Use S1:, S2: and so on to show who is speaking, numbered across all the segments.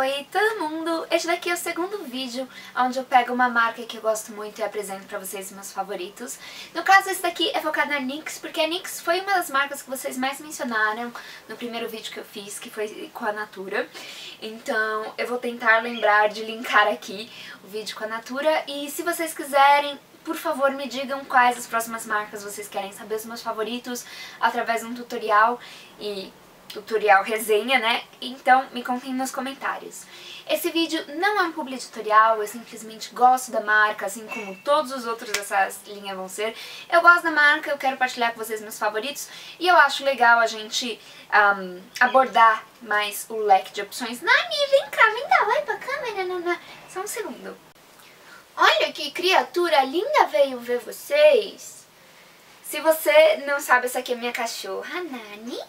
S1: Oi todo mundo! Este daqui é o segundo vídeo onde eu pego uma marca que eu gosto muito e apresento pra vocês meus favoritos. No caso, esse daqui é focado na NYX, porque a NYX foi uma das marcas que vocês mais mencionaram no primeiro vídeo que eu fiz, que foi com a Natura. Então eu vou tentar lembrar de linkar aqui o vídeo com a Natura, e se vocês quiserem, por favor, me digam quais as próximas marcas vocês querem saber, os meus favoritos, através de um tutorial tutorial resenha, né? Então me contem nos comentários. Esse vídeo não é um publi tutorial, eu simplesmente gosto da marca, assim como todos os outros dessa linha vão ser. Eu gosto da marca, eu quero partilhar com vocês meus favoritos e eu acho legal a gente abordar mais o leque de opções. Nani, vem cá, vem dar oi pra câmera, Nana. Só um segundo. Olha que criatura linda veio ver vocês. Se você não sabe, essa aqui é minha cachorra, Nani,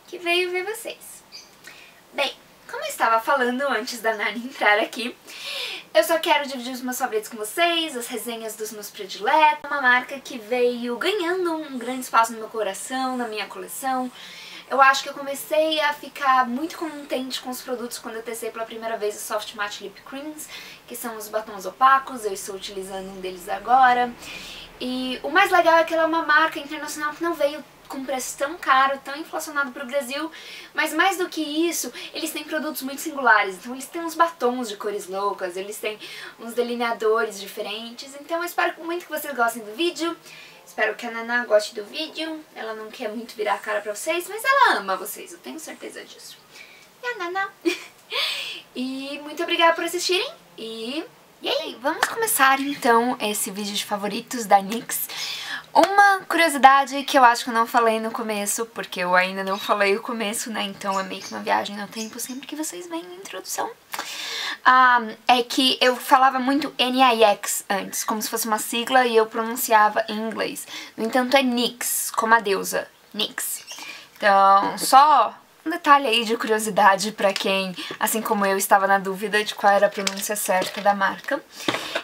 S1: que veio ver vocês. Bem, como eu estava falando antes da Nani entrar aqui, eu só quero dividir os meus favoritos com vocês, as resenhas dos meus prediletos. Uma marca que veio ganhando um grande espaço no meu coração, na minha coleção. Eu acho que eu comecei a ficar muito contente com os produtos quando eu testei pela primeira vez os Soft Matte Lip Creams, que são os batons opacos. Eu estou utilizando um deles agora. E o mais legal é que ela é uma marca internacional que não veio com preço tão caro, tão inflacionado para o Brasil, mas mais do que isso, eles têm produtos muito singulares. Então eles têm uns batons de cores loucas, eles têm uns delineadores diferentes. Então eu espero muito que vocês gostem do vídeo, espero que a Naná goste do vídeo. Ela não quer muito virar a cara pra vocês, mas ela ama vocês, eu tenho certeza disso. E a Naná. E muito obrigada por assistirem e aí, vamos começar então esse vídeo de favoritos da NYX. Uma curiosidade que eu acho que eu não falei no começo, porque eu ainda não falei o começo, né? Então é meio que uma viagem no tempo sempre que vocês veem a introdução. É que eu falava muito NYX antes, como se fosse uma sigla, e eu pronunciava em inglês. No entanto é NYX, como a deusa, NYX. Então, só um detalhe aí de curiosidade pra quem, assim como eu, estava na dúvida de qual era a pronúncia certa da marca.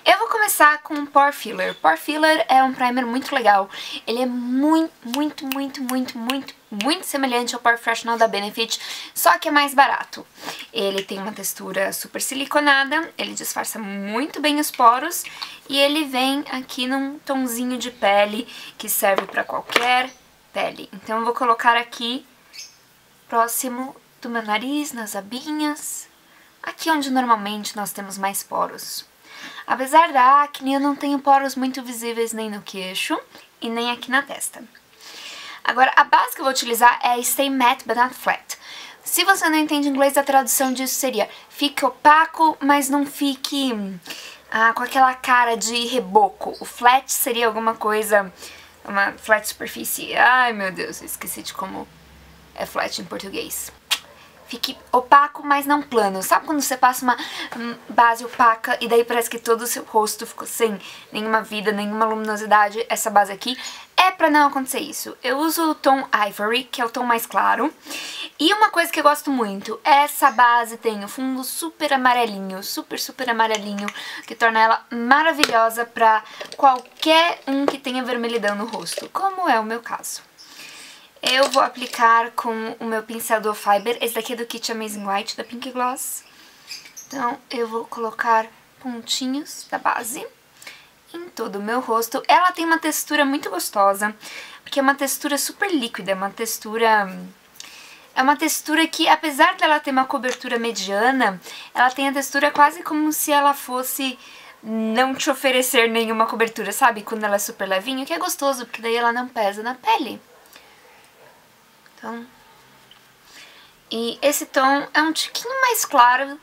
S1: Eu vou começar com o Pore Filler. Pore Filler é um primer muito legal. Ele é muito semelhante ao Pore Freshener da Benefit, só que é mais barato. Ele tem uma textura super siliconada, ele disfarça muito bem os poros e ele vem aqui num tonzinho de pele que serve para qualquer pele. Então eu vou colocar aqui próximo do meu nariz, nas abinhas, aqui onde normalmente nós temos mais poros. Apesar da acne, eu não tenho poros muito visíveis nem no queixo e nem aqui na testa. Agora, a base que eu vou utilizar é a Stay Matte But Not Flat. Se você não entende inglês, a tradução disso seria: fique opaco, mas não fique com aquela cara de reboco. O flat seria alguma coisa, uma flat superfície. Ai meu Deus, eu esqueci de como é flat em português. Fique opaco, mas não plano. Sabe quando você passa uma base opaca e daí parece que todo o seu rosto ficou sem nenhuma vida, nenhuma luminosidade? Essa base aqui é pra não acontecer isso. Eu uso o tom Ivory, que é o tom mais claro. E uma coisa que eu gosto muito, essa base tem o fundo super amarelinho, super amarelinho, que torna ela maravilhosa pra qualquer um que tenha vermelhidão no rosto, como é o meu caso. Eu vou aplicar com o meu pincel Dual Fiber, esse daqui é do Kit Amazing White, da Pink Gloss. Então eu vou colocar pontinhos da base em todo o meu rosto. Ela tem uma textura muito gostosa, porque é uma textura super líquida, é uma textura que, apesar dela ter uma cobertura mediana, ela tem a textura quase como se ela fosse não te oferecer nenhuma cobertura, sabe? Quando ela é super levinha, que é gostoso, porque daí ela não pesa na pele. Então, e esse tom é um tiquinho mais claro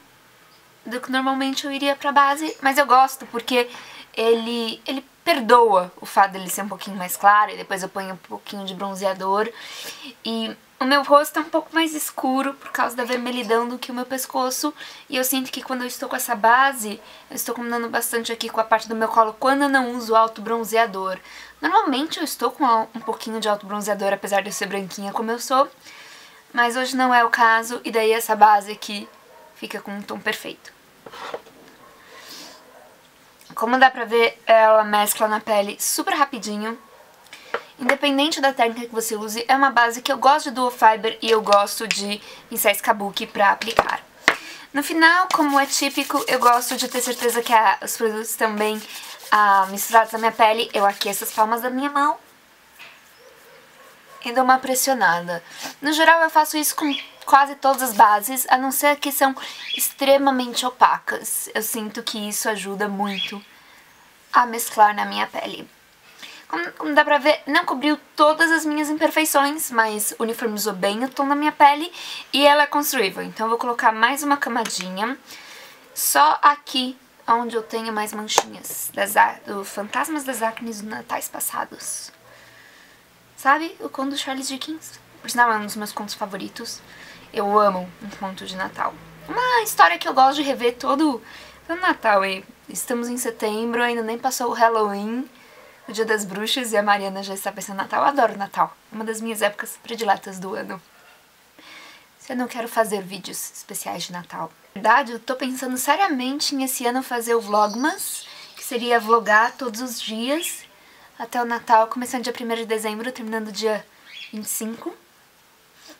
S1: do que normalmente eu iria pra base, mas eu gosto porque ele perdoa o fato dele ser um pouquinho mais claro, e depois eu ponho um pouquinho de bronzeador. E o meu rosto é um pouco mais escuro por causa da vermelhidão do que o meu pescoço, e eu sinto que quando eu estou com essa base, eu estou combinando bastante aqui com a parte do meu colo quando eu não uso alto bronzeador. Normalmente eu estou com um pouquinho de alto bronzeador, apesar de eu ser branquinha como eu sou, mas hoje não é o caso, e daí essa base aqui fica com um tom perfeito. Como dá pra ver, ela mescla na pele super rapidinho. Independente da técnica que você use, é uma base que eu gosto de Dual Fiber e eu gosto de pincéis Kabuki pra aplicar. No final, como é típico, eu gosto de ter certeza que os produtos estão bem misturados na minha pele. Eu aqueço as palmas da minha mão e dou uma pressionada. No geral, eu faço isso com quase todas as bases, a não ser que são extremamente opacas. Eu sinto que isso ajuda muito a mesclar na minha pele. Como dá pra ver, não cobriu todas as minhas imperfeições, mas uniformizou bem o tom da minha pele e ela é construível. Então eu vou colocar mais uma camadinha, só aqui onde eu tenho mais manchinhas do Fantasmas das Acnes dos Natais Passados. Sabe? O conto do Charles Dickens. Por sinal, é um dos meus contos favoritos. Eu amo um conto de Natal. Uma história que eu gosto de rever todo Natal. E estamos em setembro, ainda nem passou o Halloween, o Dia das Bruxas, e a Mariana já está pensando em Natal. Eu adoro Natal. É uma das minhas épocas prediletas do ano. Se eu não quero fazer vídeos especiais de Natal. Na verdade, eu tô pensando seriamente em esse ano fazer o Vlogmas, que seria vlogar todos os dias até o Natal, começando dia 1º de dezembro, terminando dia 25.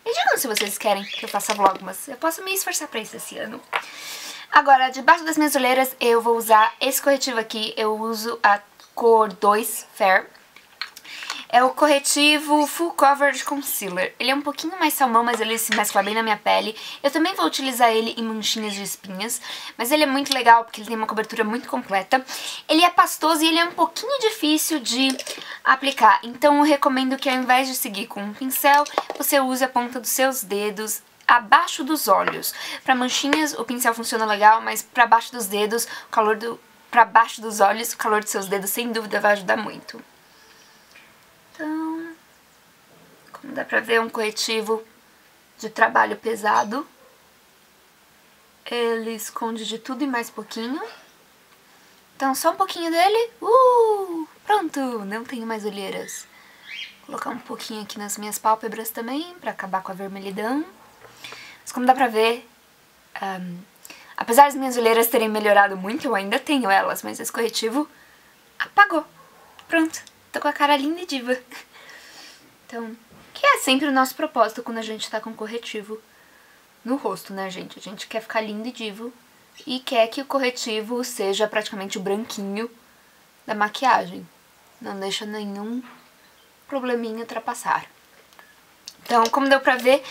S1: Me digam se vocês querem que eu faça Vlogmas. Eu posso me esforçar pra isso esse ano. Agora, debaixo das minhas olheiras, eu vou usar esse corretivo aqui. Eu uso a cor 2 Fair. É o corretivo Full Coverage Concealer. Ele é um pouquinho mais salmão, mas ele se mescla bem na minha pele. Eu também vou utilizar ele em manchinhas de espinhas, mas ele é muito legal porque ele tem uma cobertura muito completa. Ele é pastoso e ele é um pouquinho difícil de aplicar. Então eu recomendo que ao invés de seguir com um pincel, você use a ponta dos seus dedos abaixo dos olhos. Para manchinhas o pincel funciona legal, mas para baixo dos dedos, para baixo dos olhos, o calor dos seus dedos sem dúvida vai ajudar muito. Então, como dá pra ver, é um corretivo de trabalho pesado. Ele esconde de tudo e mais pouquinho. Então, só um pouquinho dele. Pronto, não tenho mais olheiras. Vou colocar um pouquinho aqui nas minhas pálpebras também, pra acabar com a vermelhidão. Mas como dá pra ver, apesar das minhas olheiras terem melhorado muito, eu ainda tenho elas, mas esse corretivo apagou. Pronto. Tô com a cara linda e diva. Então, que é sempre o nosso propósito quando a gente tá com corretivo no rosto, né, gente? A gente quer ficar lindo e divo e quer que o corretivo seja praticamente o branquinho da maquiagem. Não deixa nenhum probleminha ultrapassar. Então, como deu pra ver,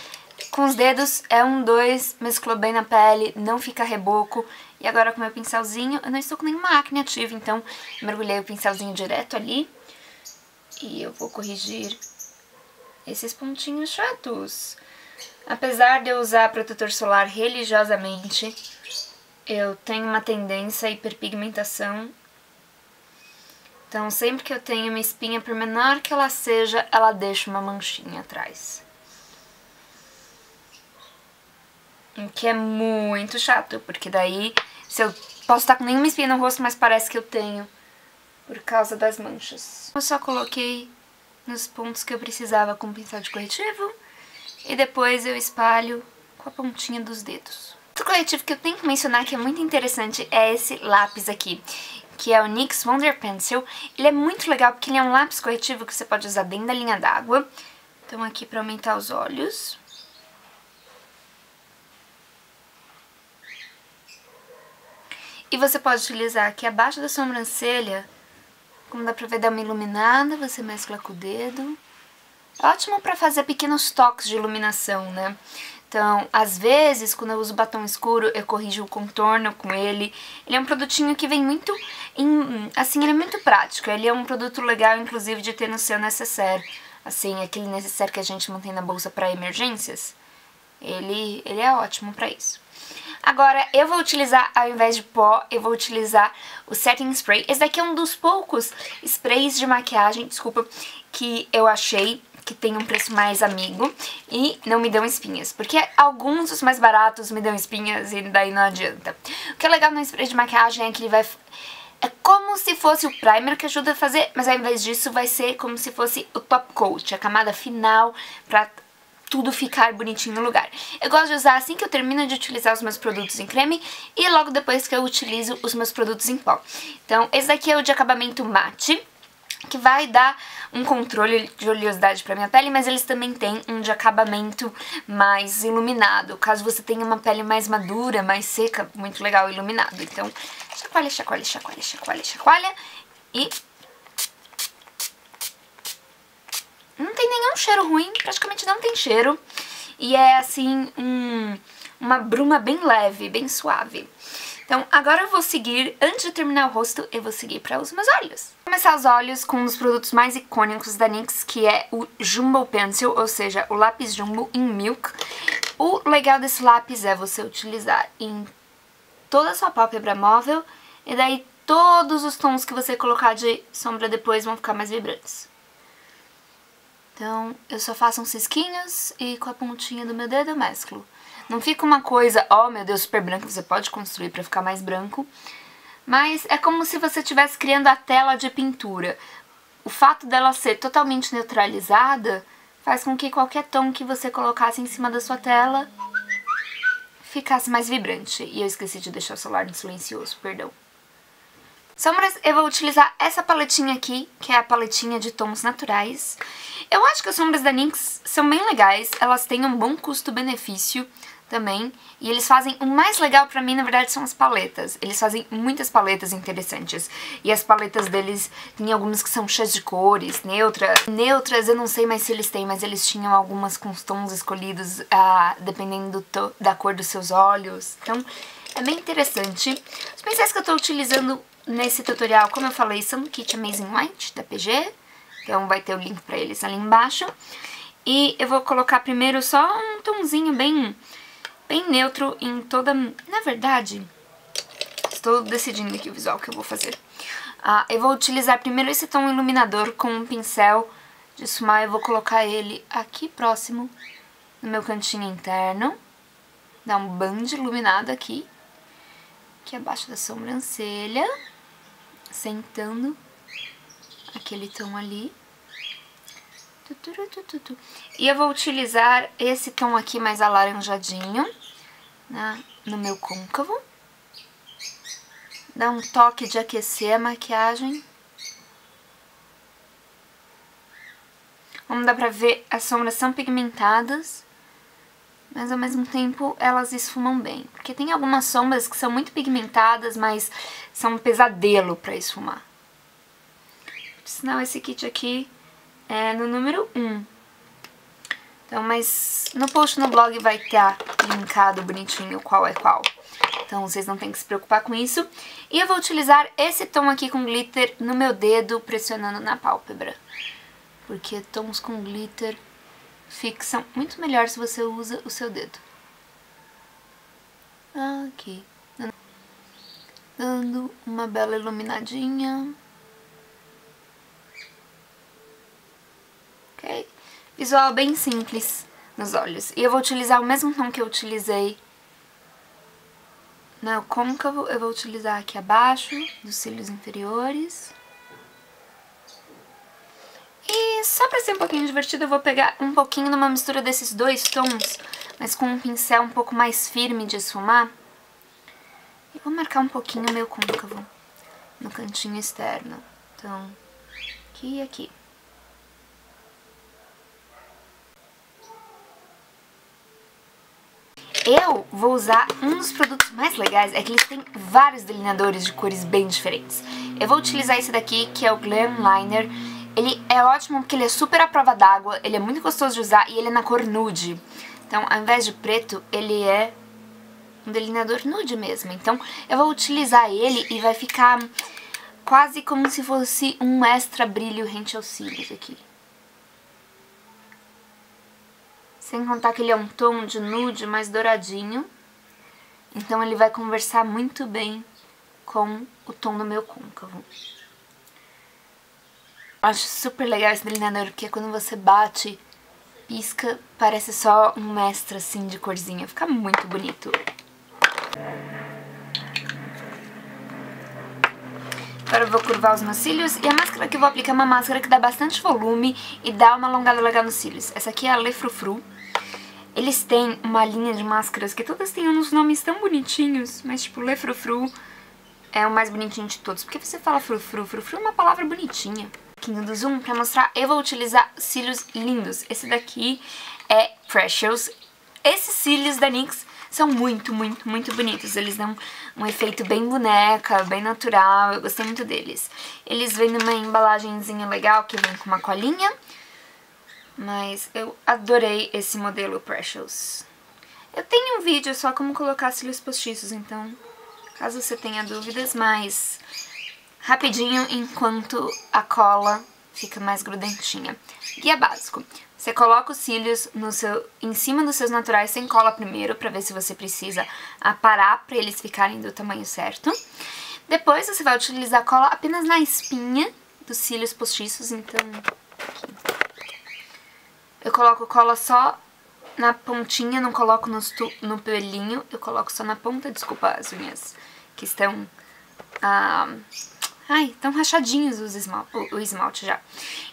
S1: com os dedos é 1, 2, mesclou bem na pele, não fica reboco. E agora com o meu pincelzinho, eu não estou com nenhuma acne ativa, então mergulhei o pincelzinho direto ali. E eu vou corrigir esses pontinhos chatos. Apesar de eu usar protetor solar religiosamente, eu tenho uma tendência à hiperpigmentação. Então sempre que eu tenho uma espinha, por menor que ela seja, ela deixa uma manchinha atrás. O que é muito chato, porque daí se eu posso estar com nenhuma espinha no rosto, mas parece que eu tenho, por causa das manchas. Eu só coloquei nos pontos que eu precisava com o pincel de corretivo e depois eu espalho com a pontinha dos dedos. Outro corretivo que eu tenho que mencionar que é muito interessante é esse lápis aqui, que é o NYX Wonder Pencil. Ele é muito legal porque ele é um lápis corretivo que você pode usar dentro da linha d'água. Então aqui para aumentar os olhos. E você pode utilizar aqui abaixo da sobrancelha, como dá pra ver, dá uma iluminada, você mescla com o dedo. Ótimo pra fazer pequenos toques de iluminação, né? Então, às vezes, quando eu uso batom escuro, eu corrijo o contorno com ele. Ele é um produtinho que vem muito, assim, ele é muito prático. Ele é um produto legal, inclusive, de ter no seu necessaire. Assim, aquele necessaire que a gente mantém na bolsa pra emergências. Ele é ótimo pra isso. Agora, eu vou utilizar, ao invés de pó, eu vou utilizar o Setting Spray. Esse daqui é um dos poucos sprays de maquiagem, desculpa, que eu achei que tem um preço mais amigo e não me dão espinhas. Porque alguns dos mais baratos me dão espinhas e daí não adianta. O que é legal no spray de maquiagem é que ele vai... É como se fosse o primer que ajuda a fazer, mas ao invés disso vai ser como se fosse o top coat, a camada final pra tudo ficar bonitinho no lugar. Eu gosto de usar assim que eu termino de utilizar os meus produtos em creme e logo depois que eu utilizo os meus produtos em pó. Então, esse daqui é o de acabamento mate. que vai dar um controle de oleosidade pra minha pele, mas eles também têm um de acabamento mais iluminado, caso você tenha uma pele mais madura, mais seca, muito legal iluminado. Então, chacoalha, chacoalha, chacoalha, chacoalha, chacoalha e... não tem nenhum cheiro ruim, praticamente não tem cheiro. E é assim, uma bruma bem leve, bem suave. Então agora eu vou seguir, antes de terminar o rosto, eu vou seguir para os meus olhos. Vou começar os olhos com um dos produtos mais icônicos da NYX, que é o Jumbo Pencil, ou seja, o lápis Jumbo em Milk. O legal desse lápis é você utilizar em toda a sua pálpebra móvel, e daí todos os tons que você colocar de sombra depois vão ficar mais vibrantes. Então, eu só faço uns risquinhos e com a pontinha do meu dedo eu mesclo. Não fica uma coisa, oh meu Deus, super branca, você pode construir pra ficar mais branco. Mas é como se você estivesse criando a tela de pintura. O fato dela ser totalmente neutralizada faz com que qualquer tom que você colocasse em cima da sua tela ficasse mais vibrante. E eu esqueci de deixar o celular no silencioso, perdão. Sombras, eu vou utilizar essa paletinha aqui, que é a paletinha de tons naturais. Eu acho que as sombras da NYX são bem legais, elas têm um bom custo-benefício também. E eles fazem, o mais legal pra mim, na verdade, são as paletas. Eles fazem muitas paletas interessantes. E as paletas deles, tem algumas que são cheias de cores, neutras, eu não sei mais se eles têm, mas eles tinham algumas com os tons escolhidos, dependendo da cor dos seus olhos. Então, é bem interessante. Os pincéis que eu tô utilizando nesse tutorial, como eu falei, são do kit Amazing White, da PG. Então vai ter o link pra eles ali embaixo. E eu vou colocar primeiro só um tomzinho bem neutro em toda... Na verdade, estou decidindo aqui o visual que eu vou fazer. Eu vou utilizar primeiro esse tom iluminador com um pincel de esfumar. Eu vou colocar ele aqui próximo no meu cantinho interno. Dar um band iluminado aqui abaixo da sobrancelha, sentando aquele tom ali. E eu vou utilizar esse tom aqui mais alaranjadinho, né, no meu côncavo. Dá um toque de aquecer a maquiagem. Como dá pra ver, as sombras são pigmentadas, mas ao mesmo tempo elas esfumam bem. Porque tem algumas sombras que são muito pigmentadas, mas são um pesadelo pra esfumar. Por sinal, esse kit aqui é no número 1. Então, mas no post no blog vai estar linkado bonitinho qual é qual. Então vocês não tem que se preocupar com isso. E eu vou utilizar esse tom aqui com glitter no meu dedo, pressionando na pálpebra. Porque tons com glitter fixam muito melhor se você usa o seu dedo. Aqui. Dando uma bela iluminadinha. Ok? Visual bem simples nos olhos. E eu vou utilizar o mesmo tom que eu utilizei no côncavo. Eu vou utilizar aqui abaixo dos cílios inferiores. E só pra ser um pouquinho divertido, eu vou pegar um pouquinho de uma mistura desses dois tons, mas com um pincel um pouco mais firme de esfumar. E vou marcar um pouquinho o meu côncavo no cantinho externo. Então, aqui e aqui. Eu vou usar um dos produtos mais legais, é que eles têm vários delineadores de cores bem diferentes. Eu vou utilizar esse daqui, que é o Glam Liner. Ele é ótimo porque ele é super à prova d'água, ele é muito gostoso de usar e ele é na cor nude. Então, ao invés de preto, ele é um delineador nude mesmo. Então, eu vou utilizar ele e vai ficar quase como se fosse um extra brilho rente aos cílios aqui. Sem contar que ele é um tom de nude mais douradinho. Então, ele vai conversar muito bem com o tom do meu côncavo. Acho super legal esse delineador, porque quando você bate, pisca, parece só um extra assim de corzinha. Fica muito bonito. Agora eu vou curvar os meus cílios. E a máscara que eu vou aplicar é uma máscara que dá bastante volume e dá uma alongada legal nos cílios. Essa aqui é a Le Frufru. Eles têm uma linha de máscaras que todas têm uns nomes tão bonitinhos, mas tipo, Le Frufru é o mais bonitinho de todos. Porque você fala frufru, frufru é uma palavra bonitinha. pouquinho do zoom pra mostrar. Eu vou utilizar cílios lindos. Esse daqui é Precious. Esses cílios da NYX são muito, muito, muito bonitos. Eles dão um efeito bem boneca, bem natural. Eu gostei muito deles. Eles vêm numa embalagenzinha legal que vem com uma colinha. Mas eu adorei esse modelo Precious. Eu tenho um vídeo só como colocar cílios postiços, então caso você tenha dúvidas, mas rapidinho enquanto a cola fica mais grudentinha. Guia básico. Você coloca os cílios em cima dos seus naturais sem cola primeiro, pra ver se você precisa aparar pra eles ficarem do tamanho certo. Depois você vai utilizar a cola apenas na espinha dos cílios postiços, então eu coloco cola só na pontinha, não coloco no pelinho, eu coloco só na ponta, desculpa as unhas que estão... estão rachadinhos o esmalte já.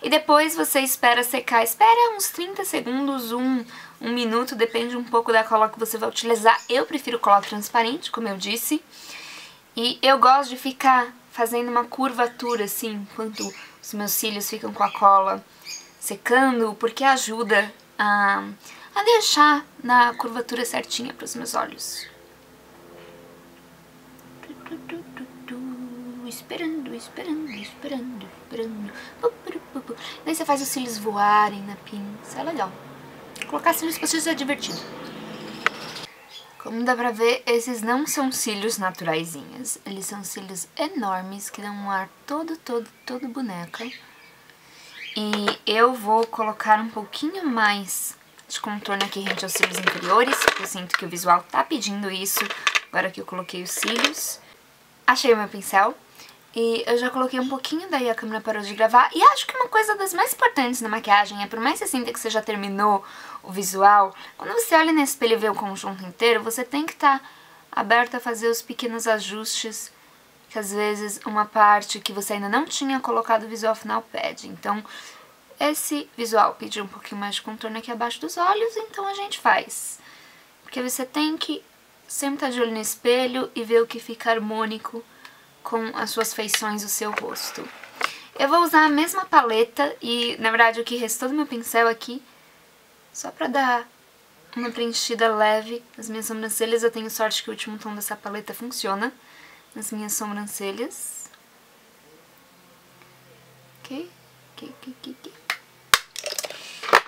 S1: E depois você espera secar, espera uns 30 segundos, um minuto, depende um pouco da cola que você vai utilizar. Eu prefiro cola transparente, como eu disse. E eu gosto de ficar fazendo uma curvatura assim, enquanto os meus cílios ficam com a cola secando, porque ajuda a deixar na curvatura certinha para os meus olhos. Esperando. Daí você faz os cílios voarem na pinça, é legal. Colocar cílios postiços é divertido. Como dá pra ver, esses não são cílios naturaizinhos. Eles são cílios enormes que dão um ar todo boneca. E eu vou colocar um pouquinho mais de contorno aqui rente aos cílios inferiores, porque eu sinto que o visual tá pedindo isso, agora que eu coloquei os cílios. Achei o meu pincel. E eu já coloquei um pouquinho, daí a câmera parou de gravar. E acho que uma coisa das mais importantes na maquiagem é, por mais que você sinta que você já terminou o visual, quando você olha no espelho e vê o conjunto inteiro, você tem que estar aberto a fazer os pequenos ajustes, que às vezes uma parte que você ainda não tinha colocado o visual final pede. Então, esse visual pediu um pouquinho mais de contorno aqui abaixo dos olhos, então a gente faz. Porque você tem que sempre estar de olho no espelho e ver o que fica harmônico com as suas feições, o seu rosto. Eu vou usar a mesma paleta e, na verdade, o que restou do meu pincel aqui, só pra dar uma preenchida leve nas minhas sobrancelhas. Eu tenho sorte que o último tom dessa paleta funciona nas minhas sobrancelhas. Ok.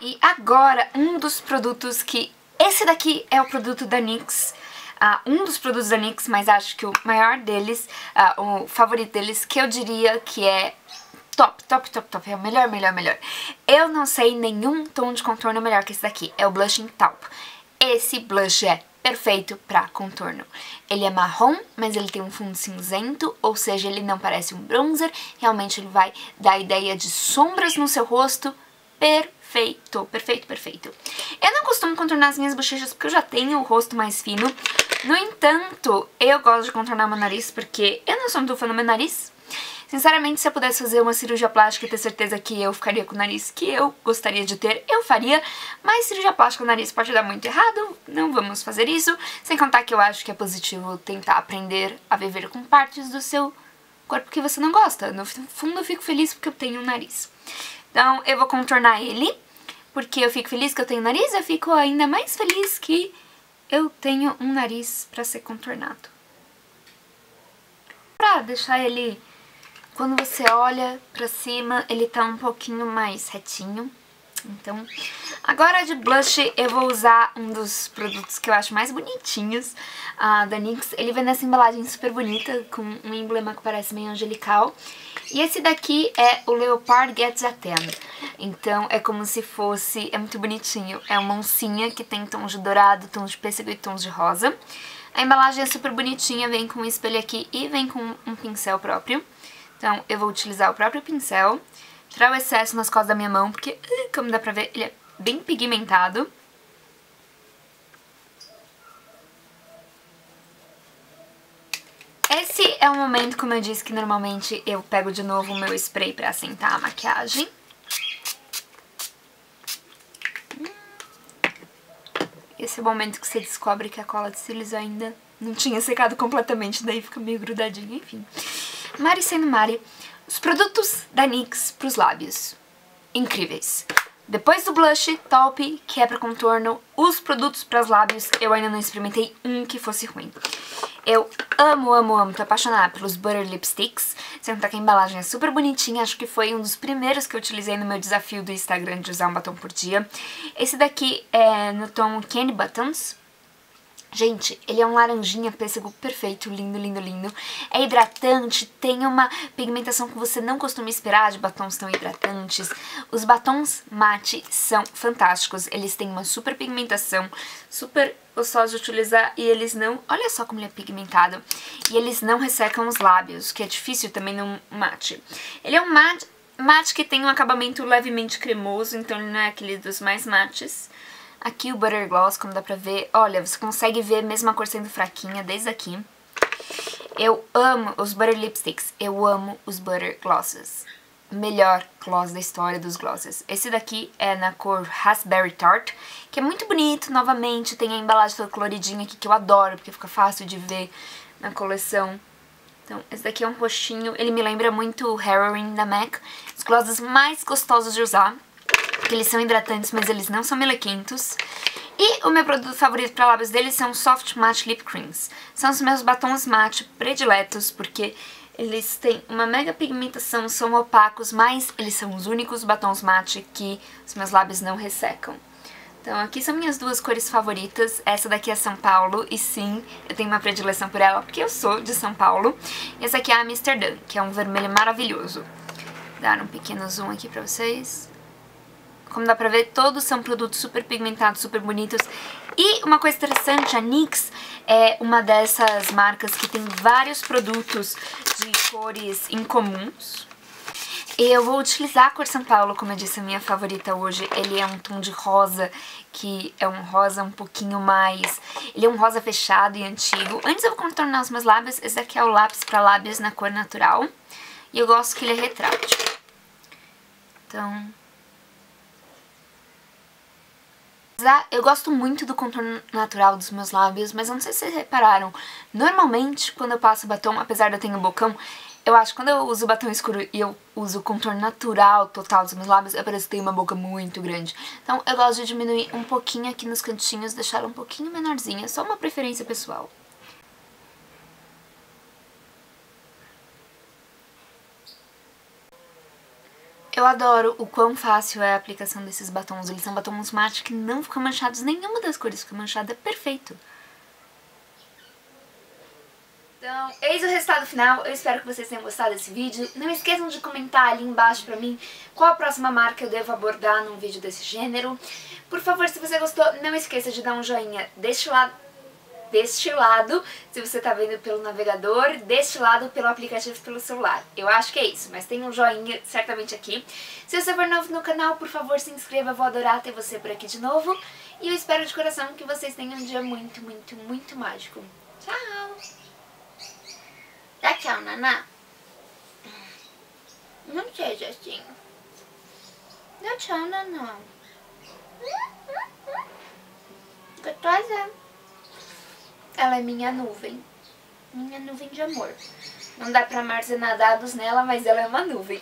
S1: E agora, um dos produtos que... Esse daqui é o produto da NYX. Um dos produtos da NYX, mas acho que o maior deles, o favorito deles, que eu diria que é top, é o melhor. Eu não sei nenhum tom de contorno melhor que esse daqui, é o Blushing Taupe. Esse blush é perfeito pra contorno. Ele é marrom, mas ele tem um fundo cinzento, ou seja, ele não parece um bronzer, realmente ele vai dar a ideia de sombras no seu rosto. Perfeito. Eu não costumo contornar as minhas bochechas porque eu já tenho o rosto mais fino. No entanto, eu gosto de contornar meu nariz porque eu não sou muito fã do meu nariz. Sinceramente, se eu pudesse fazer uma cirurgia plástica e ter certeza que eu ficaria com o nariz que eu gostaria de ter, eu faria. Mas cirurgia plástica no nariz pode dar muito errado, não vamos fazer isso. Sem contar que eu acho que é positivo tentar aprender a viver com partes do seu corpo que você não gosta. No fundo, eu fico feliz porque eu tenho um nariz. Então, eu vou contornar ele, porque eu fico feliz que eu tenho nariz, eu fico ainda mais feliz que eu tenho um nariz pra ser contornado. Pra deixar ele, quando você olha pra cima, ele tá um pouquinho mais retinho. Então, agora de blush eu vou usar um dos produtos que eu acho mais bonitinhos da NYX. Ele vem nessa embalagem super bonita, com um emblema que parece meio angelical. E esse daqui é o Leopard Gets a 10. Então é como se fosse, é muito bonitinho. É uma oncinha que tem tons de dourado, tons de pêssego e tons de rosa. A embalagem é super bonitinha, vem com um espelho aqui e vem com um pincel próprio. Então eu vou utilizar o próprio pincel. Tirar o excesso nas costas da minha mão, porque, como dá pra ver, ele é bem pigmentado. Esse é o momento, como eu disse, que normalmente eu pego de novo o meu spray pra assentar a maquiagem. Esse é o momento que você descobre que a cola de cílios ainda não tinha secado completamente, daí fica meio grudadinha, enfim. Mari sendo Mari. Os produtos da NYX pros lábios. Incríveis. Depois do blush, top, que é pra contorno, os produtos para os lábios, eu ainda não experimentei um que fosse ruim. Eu amo, amo, amo, tô apaixonada pelos Butter Lipsticks. Sem contar que a embalagem é super bonitinha, acho que foi um dos primeiros que eu utilizei no meu desafio do Instagram de usar um batom por dia. Esse daqui é no tom Candy Buttons. Gente, ele é um laranjinha pêssego perfeito, lindo, lindo, lindo. É hidratante, tem uma pigmentação que você não costuma esperar de batons tão hidratantes. Os batons mate são fantásticos, eles têm uma super pigmentação, super gostoso de utilizar e eles não... Olha só como ele é pigmentado. E eles não ressecam os lábios, que é difícil também no mate. Ele é um mate que tem um acabamento levemente cremoso, então ele não é aquele dos mais mates. Aqui o Butter Gloss, como dá pra ver, olha, você consegue ver mesmo a cor sendo fraquinha desde aqui. Eu amo os Butter Lipsticks, eu amo os Butter Glosses. Melhor gloss da história dos glosses. Esse daqui é na cor Raspberry Tart, que é muito bonito, novamente, tem a embalagem toda coloridinha aqui, que eu adoro, porque fica fácil de ver na coleção. Então, esse daqui é um roxinho, ele me lembra muito o Heroin da MAC, os glosses mais gostosos de usar. Que eles são hidratantes, mas eles não são melequentos. E o meu produto favorito para lábios deles são Soft Matte Lip Creams. São os meus batons mate prediletos, porque eles têm uma mega pigmentação, são opacos, mas eles são os únicos batons mate que os meus lábios não ressecam. Então aqui são minhas duas cores favoritas. Essa daqui é São Paulo, e sim, eu tenho uma predileção por ela, porque eu sou de São Paulo. E essa aqui é a Amsterdã, que é um vermelho maravilhoso. Vou dar um pequeno zoom aqui pra vocês. Como dá pra ver, todos são produtos super pigmentados, super bonitos. E uma coisa interessante, a NYX é uma dessas marcas que tem vários produtos de cores incomuns. E eu vou utilizar a cor São Paulo, como eu disse, a minha favorita hoje. Ele é um tom de rosa, que é um rosa um pouquinho mais... Ele é um rosa fechado e antigo. Antes eu vou contornar os meus lábios, esse daqui é o lápis pra lábios na cor natural. E eu gosto que ele é retrátil. Então... Eu gosto muito do contorno natural dos meus lábios, mas eu não sei se vocês repararam, normalmente quando eu passo batom, apesar de eu ter um bocão, eu acho que quando eu uso batom escuro e eu uso o contorno natural total dos meus lábios, eu pareço que tenho uma boca muito grande. Então eu gosto de diminuir um pouquinho aqui nos cantinhos, deixar ela um pouquinho menorzinha, só uma preferência pessoal. Eu adoro o quão fácil é a aplicação desses batons. Eles são batons mate que não ficam manchados, nenhuma das cores fica manchada, é perfeito. Então, eis o resultado final. Eu espero que vocês tenham gostado desse vídeo. Não esqueçam de comentar ali embaixo pra mim qual a próxima marca eu devo abordar num vídeo desse gênero. Por favor, se você gostou, não esqueça de dar um joinha deste lado, se você tá vendo pelo navegador, deste lado pelo aplicativo pelo celular. Eu acho que é isso, mas tem um joinha certamente aqui. Se você for novo no canal, por favor se inscreva, eu vou adorar ter você por aqui de novo. E eu espero de coração que vocês tenham um dia muito, muito, muito mágico. Tchau! Dá tchau, Naná. Não seja assim. Dá tchau, Naná. Gostosa. Ela é minha nuvem de amor. Não dá pra armazenar dados nela, mas ela é uma nuvem.